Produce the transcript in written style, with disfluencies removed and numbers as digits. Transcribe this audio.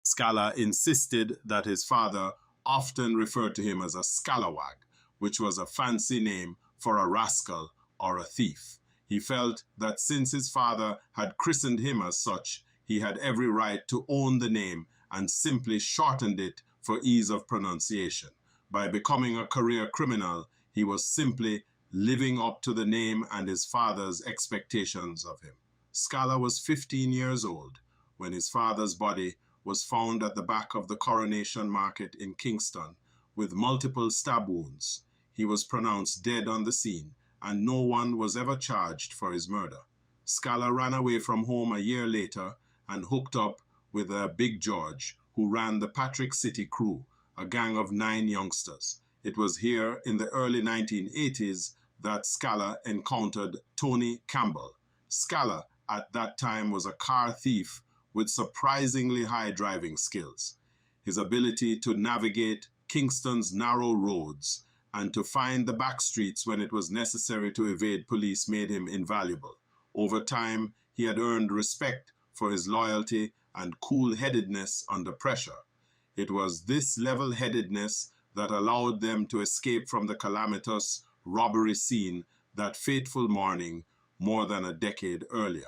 Scala insisted that his father often referred to him as a scalawag, which was a fancy name for a rascal or a thief. He felt that since his father had christened him as such, he had every right to own the name and simply shortened it for ease of pronunciation. By becoming a career criminal, he was simply living up to the name and his father's expectations of him. Scala was 15 years old when his father's body was found at the back of the Coronation Market in Kingston with multiple stab wounds. He was pronounced dead on the scene, and no one was ever charged for his murder. Scala ran away from home a year later and hooked up with Big George, who ran the Patrick City Crew, a gang of 9 youngsters. It was here in the early 1980s that Scala encountered Tony Campbell. Scala at that time was a car thief with surprisingly high driving skills. His ability to navigate Kingston's narrow roads and to find the back streets when it was necessary to evade police made him invaluable. Over time, he had earned respect for his loyalty and cool-headedness under pressure. It was this level-headedness that allowed them to escape from the calamitous robbery scene that fateful morning more than a decade earlier.